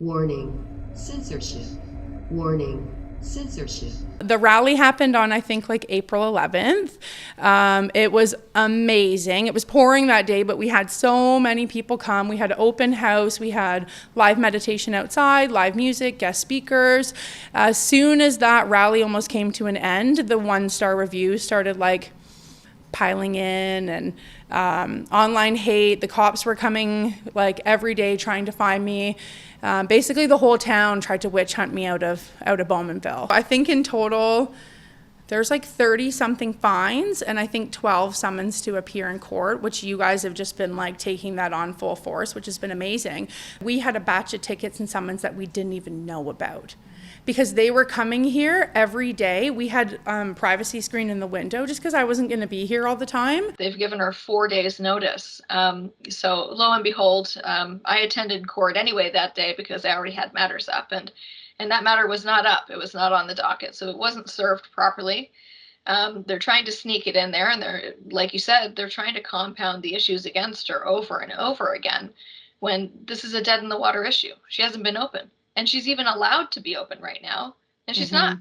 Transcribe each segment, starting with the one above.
Warning, censorship. Warning, censorship. The rally happened on, I think, like April 11th. It was amazing. It was pouring that day, but we had so many people come. We had an open house. We had live meditation outside, live music, guest speakers. As soon as that rally almost came to an end, the one-star reviews started like piling in, and online hate. The cops were coming like every day trying to find me. Basically the whole town tried to witch hunt me out of Bowmanville. I think in total there's like 30 something fines, and I think 12 summons to appear in court, which you guys have just been like taking that on full force, which has been amazing. We had a batch of tickets and summons that we didn't even know about, because they were coming here every day. We had privacy screen in the window just because I wasn't going to be here all the time. They've given her 4 days notice. So lo and behold, I attended court anyway that day because I already had matters up, and that matter was not up. It was not on the docket, so it wasn't served properly. They're trying to sneak it in there, and they're, like you said, they're trying to compound the issues against her over and over again when this is a dead in the water issue. She hasn't been open. And she's even allowed to be open right now, and she's not.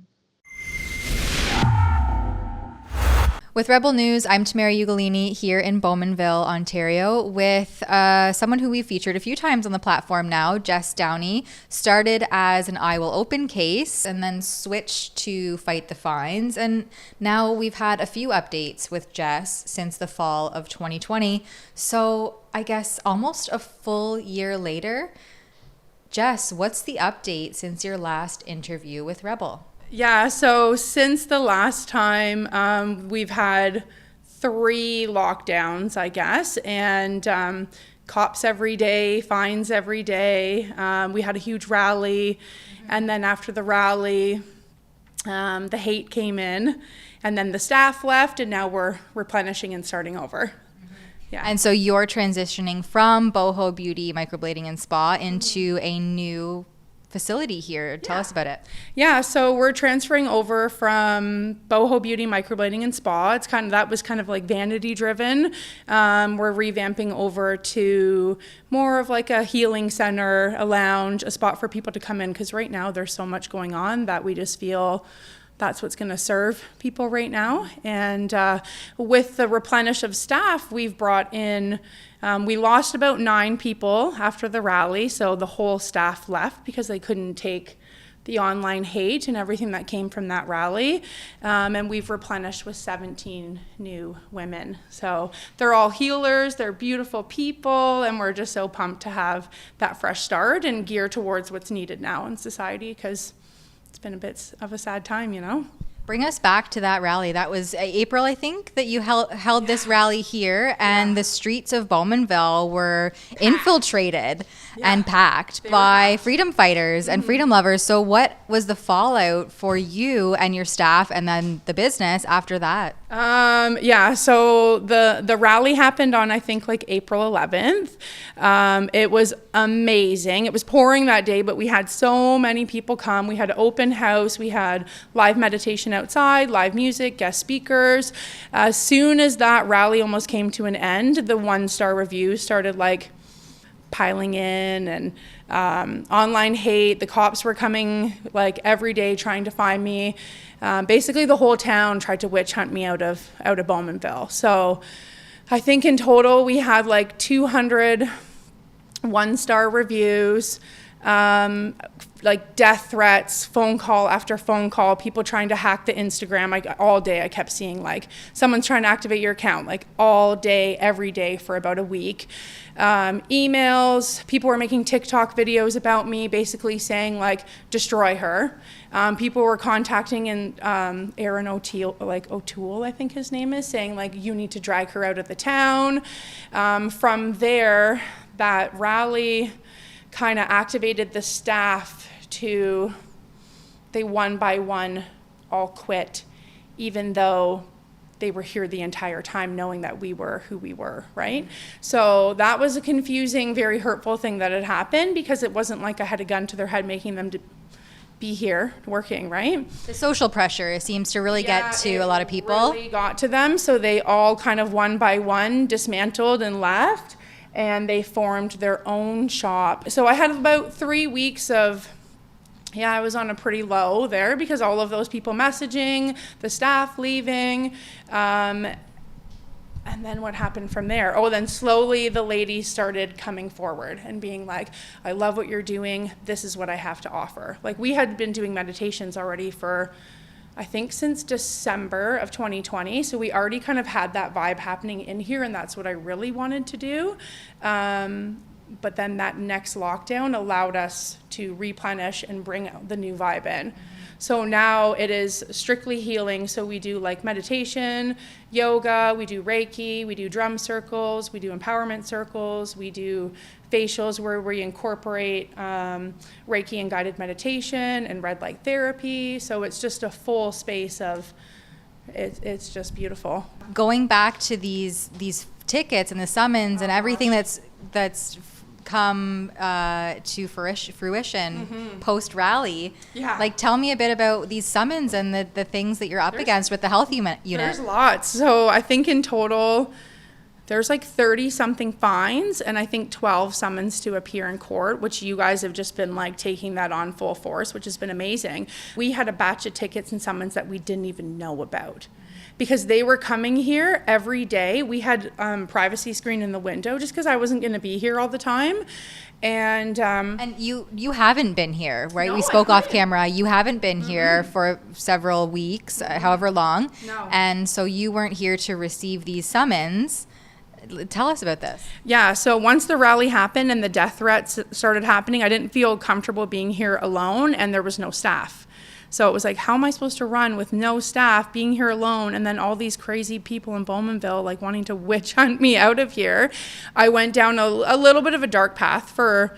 With Rebel News, I'm Tamara Ugolini here in Bowmanville, Ontario, with someone who we've featured a few times on the platform now, Jess Downey. Started as an I Will Open case and then switched to fight the fines. And now we've had a few updates with Jess since the fall of 2020. So I guess almost a full year later. Jess, what's the update since your last interview with Rebel? Yeah, so since the last time, we've had 3 lockdowns, I guess, and cops every day, fines every day. We had a huge rally, and then after the rally, the hate came in, and then the staff left, and now we're replenishing and starting over. Yeah. And so you're transitioning from Boho Beauty Microblading and Spa into a new facility here. Tell us about it. Yeah, so we're transferring over from Boho Beauty Microblading and Spa. That was kind of like vanity driven. We're revamping over to more of like a healing center, a lounge, a spot for people to come in, because right now there's so much going on that we just feel that's what's going to serve people right now. And with the replenish of staff, we've brought in, we lost about 9 people after the rally. So the whole staff left because they couldn't take the online hate and everything that came from that rally. And we've replenished with 17 new women. So they're all healers, they're beautiful people, and we're just so pumped to have that fresh start and gear towards what's needed now in society, because it's been a bit of a sad time, you know. Bring us back to that rally. That was April, I think, that you held this rally here, and the streets of Bowmanville were infiltrated and packed by freedom fighters and freedom lovers. So what was the fallout for you and your staff and then the business after that? So the rally happened on, I think, like April 11th. It was amazing. It was pouring that day, but we had so many people come. We had an open house. We had live meditation outside, live music, guest speakers. As soon as that rally almost came to an end, the one-star reviews started like piling in, and online hate. The cops were coming like every day trying to find me. Basically the whole town tried to witch hunt me out of Bowmanville. So I think in total we had like 200 one-star reviews, like death threats, phone call after phone call, people trying to hack the Instagram. All day I kept seeing like someone's trying to activate your account, like all day, every day for about a week. Emails, people were making TikTok videos about me, basically saying like, destroy her. People were contacting Aaron O'Toole, I think his name is, saying like, you need to drag her out of the town. From there, that rally kind of activated the staff they one by one all quit, even though they were here the entire time knowing that we were who we were, right? So that was a confusing, very hurtful thing that had happened, because it wasn't like I had a gun to their head making them be here working, right? The social pressure seems to really get to a lot of people. It really got to them, so they all kind of one by one dismantled and left. and they formed their own shop. So I had about 3 weeks of, yeah, I was on a pretty low there because all of those people messaging, the staff leaving. And then what happened from there? Oh, then slowly the ladies started coming forward and being like, I love what you're doing. This is what I have to offer. Like, we had been doing meditations already for, I think, since December of 2020. So we already kind of had that vibe happening in here, and that's what I really wanted to do. But then that next lockdown allowed us to replenish and bring out the new vibe in. So now it is strictly healing. So we do like meditation, yoga, we do Reiki, we do drum circles, we do empowerment circles, we do facials where we incorporate Reiki and guided meditation and red light therapy. So it's just a full space of, it's just beautiful. Going back to these tickets and the summons and everything that's come to fruition post rally. Yeah. Like, tell me a bit about these summons and the things that you're up against with the health unit. There's lots. So I think in total there's like 30 something fines and I think 12 summons to appear in court, which you guys have just been like taking that on full force, which has been amazing. We had a batch of tickets and summons that we didn't even know about, because they were coming here every day. We had privacy screen in the window just because I wasn't going to be here all the time. And you haven't been here, right? No, We spoke I off haven't. camera. You haven't been here for several weeks, however long. No. And so you weren't here to receive these summons. Tell us about this. yeah, so once the rally happened and the death threats started happening, I didn't feel comfortable being here alone, and there was no staff. So it was like, how am I supposed to run with no staff, being here alone, and then all these crazy people in Bowmanville like wanting to witch hunt me out of here? I went down a little bit of a dark path for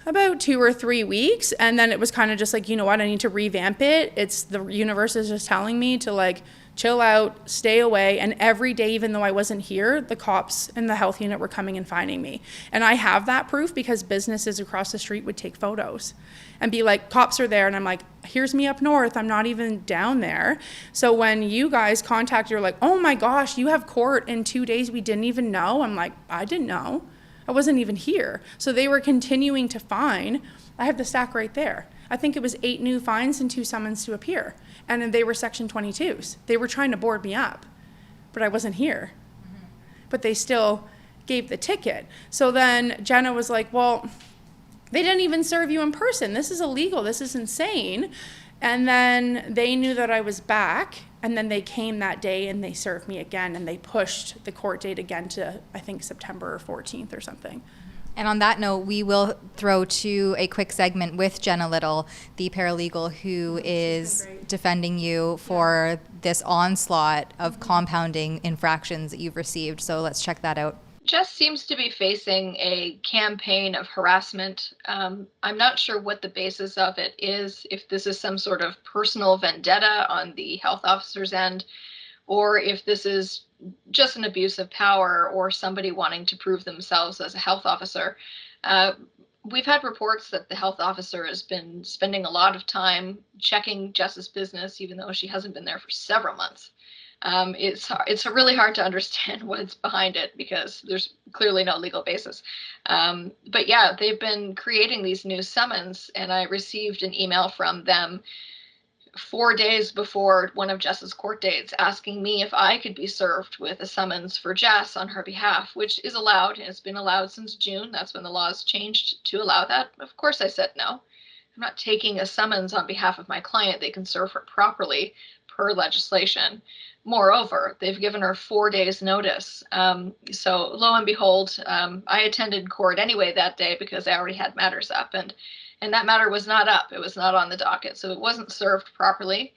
about 2 or 3 weeks, and then it was kind of just like, you know what, I need to revamp it. It's the universe is just telling me to like chill out, stay away. And every day, even though I wasn't here, the cops in the health unit were coming and finding me. And I have that proof because businesses across the street would take photos and be like, cops are there. And I'm like, here's me up north. I'm not even down there. So when you guys contact, you're like, oh my gosh, you have court in 2 days. We didn't even know. I'm like, I didn't know. I wasn't even here. So they were continuing to fine. I have the stack right there. I think it was 8 new fines and 2 summons to appear. And they were Section 22s. They were trying to board me up, but I wasn't here. But they still gave the ticket. So then Jenna was like, well, they didn't even serve you in person. This is illegal. This is insane. And then they knew that I was back. And then they came that day and they served me again. And they pushed the court date again to, I think, September 14th or something. And on that note, we will throw to a quick segment with Jenna Little, the paralegal who is defending you for this onslaught of compounding infractions that you've received. So let's check that out. Jess seems to be facing a campaign of harassment. I'm not sure what the basis of it is, if this is some sort of personal vendetta on the health officer's end, or if this is just an abuse of power or somebody wanting to prove themselves as a health officer. We've had reports that the health officer has been spending a lot of time checking Jess's business, even though she hasn't been there for several months. It's really hard to understand what's behind it because there's clearly no legal basis. But yeah, they've been creating these new summons, and I received an email from them 4 days before one of Jess's court dates asking me if I could be served with a summons for Jess on her behalf, which is allowed, and it's been allowed since June. That's when the laws changed to allow that. Of course I said no. I'm not taking a summons on behalf of my client. They can serve her properly per legislation. Moreover, they've given her 4 days notice. So lo and behold, I attended court anyway that day because I already had matters up, and that matter was not up. It was not on the docket, so it wasn't served properly.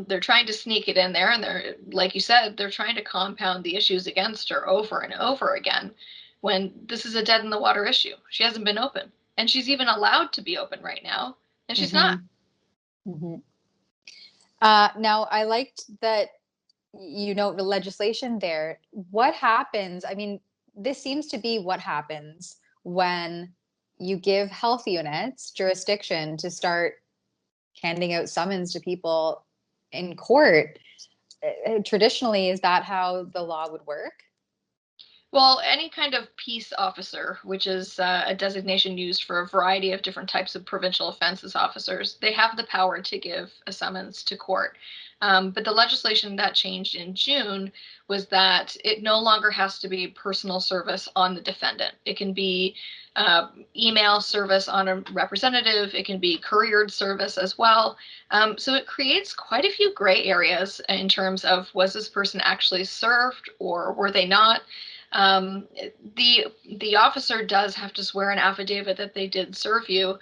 They're trying to sneak it in there, and they're, like you said, they're trying to compound the issues against her over and over again when this is a dead in the water issue. She hasn't been open, and she's even allowed to be open right now, and she's not. Now, I liked that, the legislation there. What happens? I mean, this seems to be what happens when you give health units jurisdiction to start handing out summons to people in court. Traditionally, is that how the law would work? Well, any kind of peace officer, which is a designation used for a variety of different types of provincial offenses officers, they have the power to give a summons to court. But the legislation that changed in June was that it no longer has to be personal service on the defendant. It can be email service on a representative. It can be couriered service as well. So it creates quite a few gray areas in terms of, was this person actually served or were they not? The officer does have to swear an affidavit that they did serve you,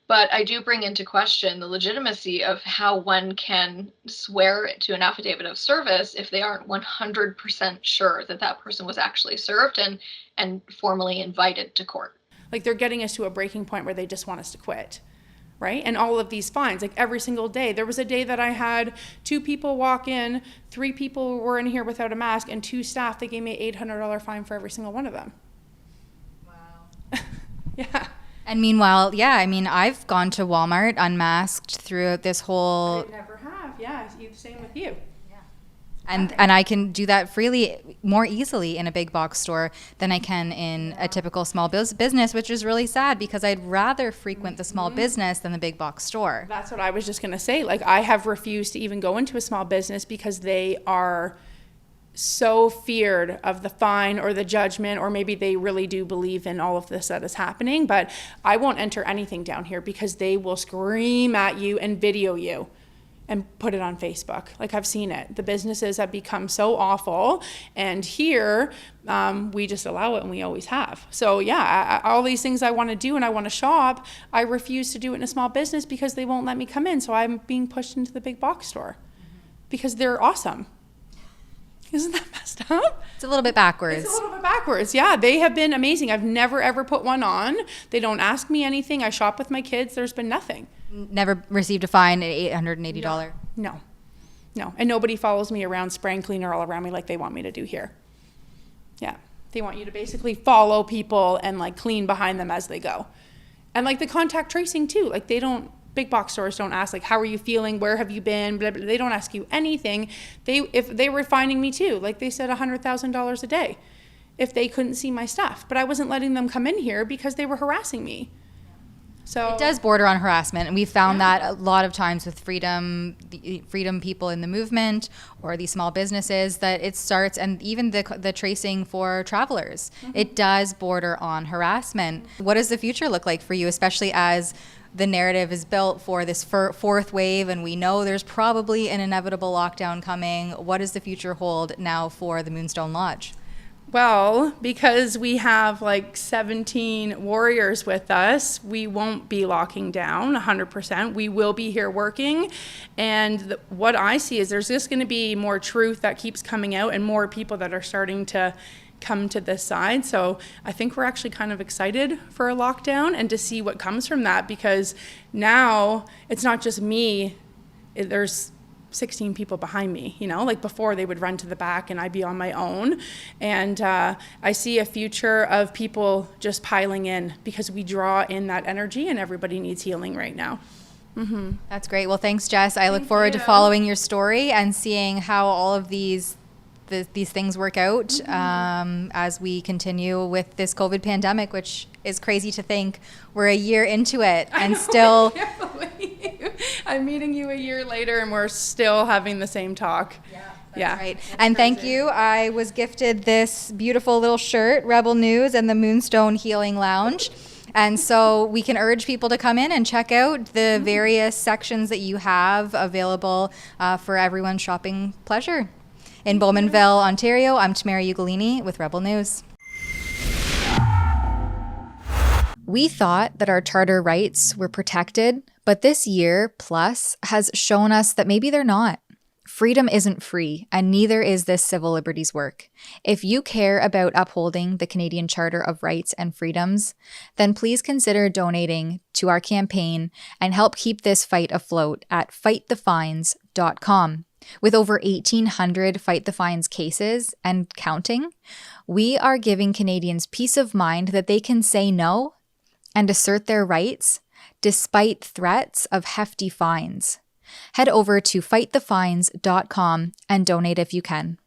but I do bring into question the legitimacy of how one can swear to an affidavit of service if they aren't 100% sure that that person was actually served and formally invited to court. Like, they're getting us to a breaking point where they just want us to quit, right? And all of these fines, like every single day. There was a day that I had 2 people walk in, 3 people were in here without a mask, and 2 staff, they gave me an $800 fine for every single one of them. Wow. Yeah. And meanwhile, yeah, I mean, I've gone to Walmart unmasked throughout this whole... I never have, yeah, same with you. And I can do that freely, more easily in a big box store than I can in a typical small business, which is really sad because I'd rather frequent the small business than the big box store. That's what I was just going to say. Like, I have refused to even go into a small business because they are so feared of the fine or the judgment, or maybe they really do believe in all of this that is happening. But I won't enter anything down here because they will scream at you and video you and put it on Facebook. Like, I've seen it. The businesses have become so awful, and here we just allow it, and we always have. So yeah, all these things I want to do and I want to shop, I refuse to do it in a small business because they won't let me come in. So I'm being pushed into the big box store because they're awesome. Isn't that messed up? It's a little bit backwards. It's a little bit backwards. Yeah, they have been amazing. I've never ever put one on. They don't ask me anything. I shop with my kids. There's been nothing. Never received a fine at $880. No. And nobody follows me around spraying cleaner all around me like they want me to do here. Yeah. They want you to basically follow people and like clean behind them as they go. And like the contact tracing too. Like, big box stores don't ask like, how are you feeling? Where have you been? Blah, blah. They don't ask you anything. If they were fining me too, like they said $100,000 a day if they couldn't see my stuff. But I wasn't letting them come in here because they were harassing me. So it does border on harassment, and we found that a lot of times with the freedom people in the movement or these small businesses, that it starts, and even the tracing for travelers, it does border on harassment. What does the future look like for you, especially as the narrative is built for this fourth wave, and we know there's probably an inevitable lockdown coming? What does the future hold now for the Moonstone Lodge? Well, because we have like 17 warriors with us, we won't be locking down 100%. We will be here working. And what I see is there's just going to be more truth that keeps coming out and more people that are starting to come to this side. So I think we're actually kind of excited for a lockdown and to see what comes from that, because now it's not just me. There's 16 people behind me, like before they would run to the back and I'd be on my own. And I see a future of people just piling in because we draw in that energy and everybody needs healing right now. Mm-hmm. That's great. Well, thanks, Jess. I look forward to following your story and seeing how all of these things work out as we continue with this COVID pandemic, which is crazy to think we're a year into it and still... I can't believe I'm meeting you a year later and we're still having the same talk. Yeah. Right. And thank you. I was gifted this beautiful little shirt, Rebel News and the Moonstone Healing Lounge. And so we can urge people to come in and check out the various sections that you have available for everyone's shopping pleasure. In Bowmanville, Ontario, I'm Tamara Ugolini with Rebel News. We thought that our charter rights were protected, but this year plus has shown us that maybe they're not. Freedom isn't free, and neither is this civil liberties work. If you care about upholding the Canadian Charter of Rights and Freedoms, then please consider donating to our campaign and help keep this fight afloat at fightthefines.com. With over 1,800 Fight the Fines cases and counting, we are giving Canadians peace of mind that they can say no and assert their rights despite threats of hefty fines. Head over to fightthefines.com and donate if you can.